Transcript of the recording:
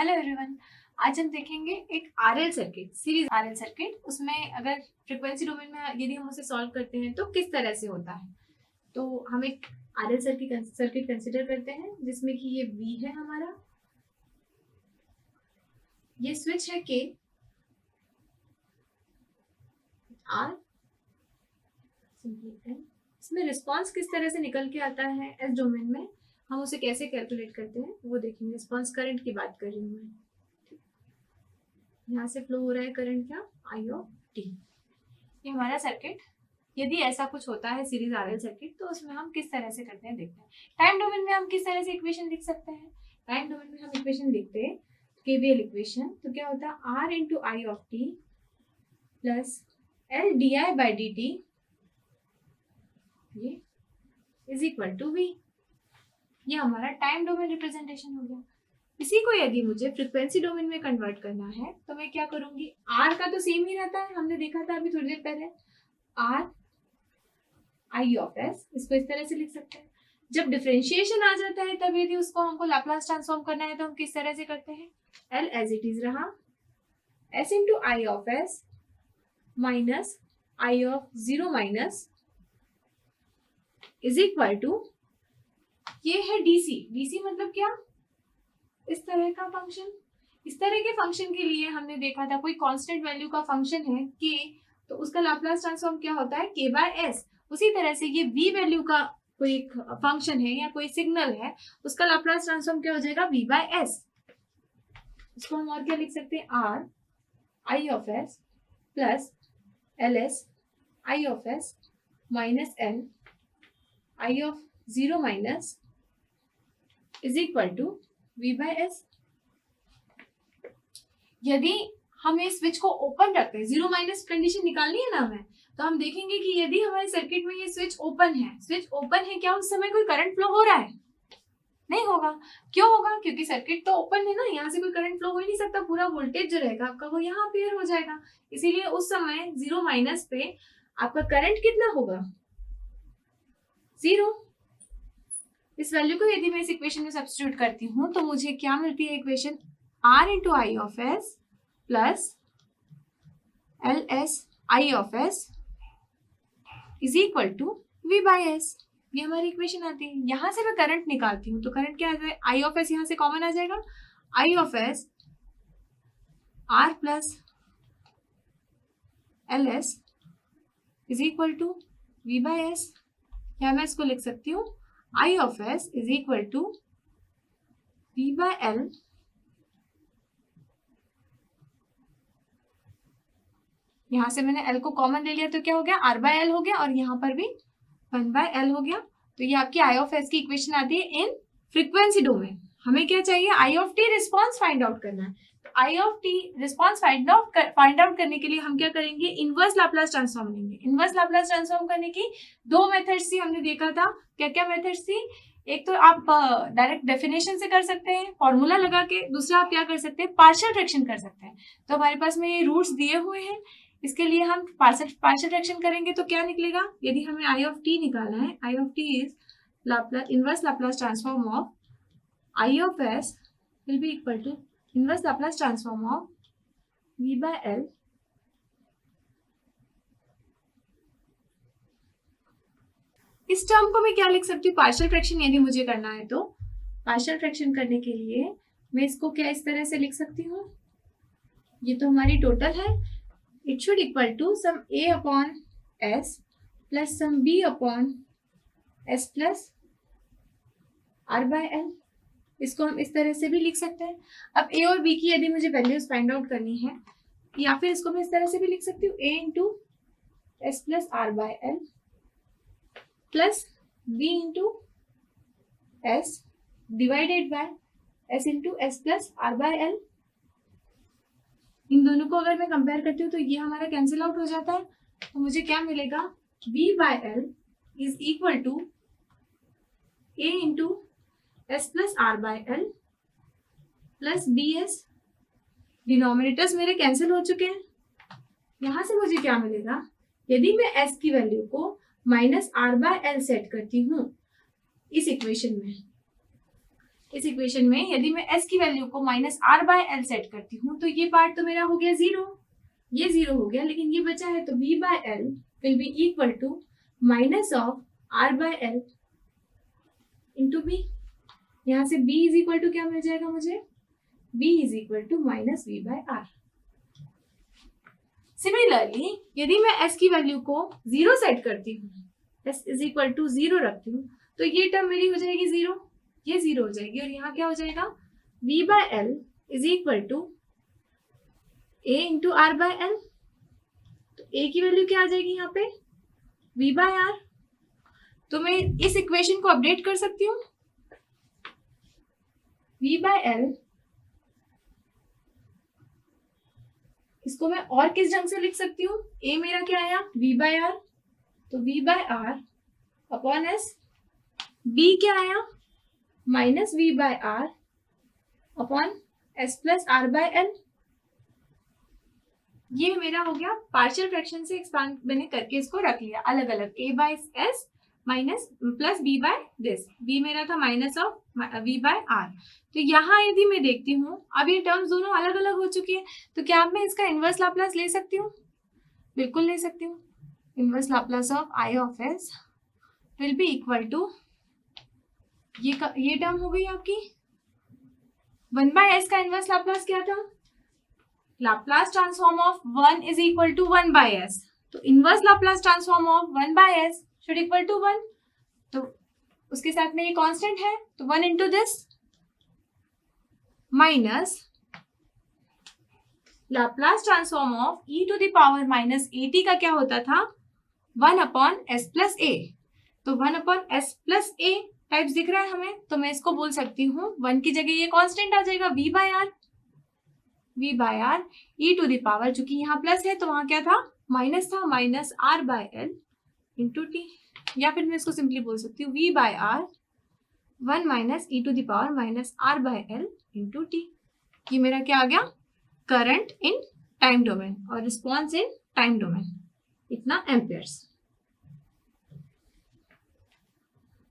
Hello everyone. आज हम देखेंगे एक RL circuit, series RL circuit. उसमें अगर फ्रीक्वेंसी डोमेन में यदि हम उसे सॉल्व करते हैं तो किस तरह से होता है। तो हम एक आरएल सर्किट कंसिडर करते हैं जिसमें कि ये V है हमारा, ये स्विच है K, R, इसमें रिस्पॉन्स किस तरह से निकल के आता है एस डोमेन में, हम उसे कैसे कैलकुलेट करते हैं वो देखेंगे। रिस्पॉन्स करंट की बात कर रही हूँ मैं। यहाँ से फ्लो हो रहा है करंट क्या, आई ऑफ टी। ये हमारा सर्किट, यदि ऐसा कुछ होता है सीरीज आरएल सर्किट तो उसमें हम किस तरह से करते हैं देखते हैं। टाइम डोमेन में हम किस तरह से इक्वेशन लिख सकते हैं। टाइम डोमेन में हम इक्वेशन लिखते हैं केवीएल इक्वेशन, तो क्या होता है r into i of t plus l d i by d t ये इज इक्वल टू वी। ये हमारा टाइम डोमेन रिप्रेजेंटेशन हो गया। इसी को यदि मुझे फ्रीक्वेंसी डोमेन में कन्वर्ट करना है तो मैं क्या करूंगी, आर का तो सेम ही रहता है, हमने देखा था अभी थोड़ी देर पहले, आर आई ऑफ एस, इसको इस तरह से लिख सकते हैं। जब डिफरेंशिएशन आ जाता है तब यदि उसको हमको लाप्लास ट्रांसफॉर्म करना है तो हम किस तरह से करते हैं, एल एज इट इज रहा, s into i of s minus i of zero minus is equal to, ये है डीसी। डीसी मतलब क्या, इस तरह का फंक्शन। इस तरह के फंक्शन के लिए हमने देखा था कोई कांस्टेंट वैल्यू का फंक्शन है k, तो उसका लाप्लास ट्रांसफॉर्म क्या होता है k बाय एस। उसी तरह से ये v वैल्यू का कोई फंक्शन है या कोई सिग्नल है, उसका लाप्लास ट्रांसफॉर्म क्या हो जाएगा, v बाय एस। इसको हम और क्या लिख सकते हैं, r i of s plus L s i of s minus l i of zero minus is equal to V by s. यदि हम इस स्विच को ओपन रखते हैं, जीरो माइनस कंडीशन निकालनी है ना हमें, तो हम देखेंगे कि यदि हमारे सर्किट में ये स्विच ओपन है, क्या उस समय कोई करंट फ्लो हो रहा है, नहीं होगा। क्यों होगा, क्योंकि सर्किट तो ओपन है ना, यहाँ से कोई करंट फ्लो हो ही नहीं सकता। पूरा वोल्टेज जो रहेगा आपका वो यहाँ अपेयर हो जाएगा। इसीलिए उस समय जीरो माइनस पे आपका करंट कितना होगा, जीरो। इस वैल्यू को यदि मैं इस इक्वेशन में सब्स्टिट्यूट करती हूँ तो मुझे क्या मिलती है equation, r into i of s plus L s i of s is equal to we by s. ये हमारी इक्वेशन आती है। यहाँ से मैं करंट निकालती हूँ तो करंट क्या आ जाए, आई ऑफ एस यहाँ से कॉमन आ जाएगा, I of S R plus L S is equal to we by S. या मैं इसको लिख सकती हूँ I of S is equal to V by L यहाँ से मैंने L को कॉमन ले लिया तो क्या हो गया, R by L हो गया, और यहाँ पर भी 1 by L हो गया। तो ये आपकी I of S की इक्वेशन आती है इन फ्रीक्वेंसी डोमेन। हमें क्या चाहिए, I of T response find out करना है। तो I of T response find out करने के लिए हम क्या करेंगे, इनवर्स लाप्लास ट्रांसफॉर्म लेंगे। इनवर्स लाप्लास ट्रांसफॉर्म करने की दो मेथड्स थी, हमने देखा था। क्या क्या मेथड्स थी, एक तो आप डायरेक्ट डेफिनेशन से कर सकते हैं फॉर्मूला लगा के, दूसरा आप क्या कर सकते हैं, पार्शियल फ्रैक्शन कर सकते हैं। तो हमारे पास में ये रूट्स दिए हुए हैं, इसके लिए हम पार्शियल फ्रैक्शन करेंगे तो क्या निकलेगा, यदि हमें आई ऑफ टी निकालना है, I of T is inverse Laplace transform of I of S will be equal to inverse Laplace transform of V by L इस टर्म को मैं क्या लिख सकती हूँ, पार्शियल फ्रैक्शन यदि मुझे करना है तो पार्शियल फ्रैक्शन करने के लिए मैं इसको क्या इस तरह से लिख सकती हूँ, ये तो हमारी टोटल है, it should equal to some a upon s plus some b upon s plus r by l। इसको हम इस तरह से भी लिख सकते हैं। अब a और b की यदि मुझे वैल्यूज फाइंड आउट करनी है, या फिर इसको मैं इस तरह से भी लिख सकती हूँ, a into s plus r by l plus b into s divided by s into s plus r by l। इन दोनों को अगर मैं कंपेयर करती हूँ तो ये हमारा कैंसिल आउट हो जाता है। तो मुझे क्या मिलेगा, v by l is equal to a into s plus r by l plus bs। Denominators मेरे कैंसिल हो चुके हैं। यहाँ से मुझे क्या मिलेगा, यदि मैं s की वैल्यू को minus r by l set करती हूँ इस इक्वेशन में, इस इक्वेशन में यदि मैं s की वैल्यू को -r/l सेट करती हूँ तो ये पार्ट तो मेरा हो गया 0, ये 0 हो गया, लेकिन ये बचा है तो v/l will be equal to -r/l into b। यहाँ से b इज इक्वल टू क्या मिल जाएगा मुझे, b is equal to -v/r। Similarly यदि मैं s की वैल्यू को 0 सेट करती हूँ, s इज इक्वल टू 0 रखती हूँ, तो ये टर्म मेरी हो जाएगी 0, ये 0 हो जाएगी, और यहाँ क्या हो जाएगा, v/l is equal to a into r/l। तो a की वैल्यू क्या आ जाएगी यहाँ पे, v/r। तो मैं इस इक्वेशन को अपडेट कर सकती हूँ, v/l इसको मैं और किस ढंग से लिख सकती हूँ, a मेरा क्या आया, v/r, तो v/r अपॉन s, b क्या आया, -v/r upon s plus r/l। ये मेरा हो गया पार्शियल फ्रैक्शन से एक्सपांड मैंने करके इसको रख लिया अलग अलग, a/s minus plus b by this, b मेरा था माइनस ऑफ v/r। तो यहाँ यदि मैं देखती हूँ अब ये टर्म्स दोनों अलग अलग हो चुकी है, तो क्या मैं इसका इनवर्स लाप्लास ले सकती हूँ, बिल्कुल ले सकती हूँ। Inverse Laplace of I of s will be equal to, ये टर्म हो गई आपकी 1/s का इनवर्स लाप्लास क्या था, Laplace transform of 1 is equal to 1/s। तो inverse Laplace transform of 1/s should equal to 1, तो उसके साथ में ये कांस्टेंट है, तो 1 into this minus Laplace transform of e to the power -at का क्या होता था, 1 अपॉन s प्लस a। तो 1 upon s plus a types दिख रहा है हमें, तो मैं इसको बोल सकती हूँ 1 की जगह ये कांस्टेंट आ जाएगा v/r, e to the power, चूंकि यहाँ प्लस है तो वहां क्या था, माइनस था, माइनस r/l इंटू टी, या फिर मैं इसको सिंपली बोल सकती हूँ v/r 1 minus e to the power minus r/l into t. ये मेरा क्या आ गया, करंट इन टाइम डोमेन और रिस्पॉन्स इन टाइम डोमेन, इतना एम्पियर्स।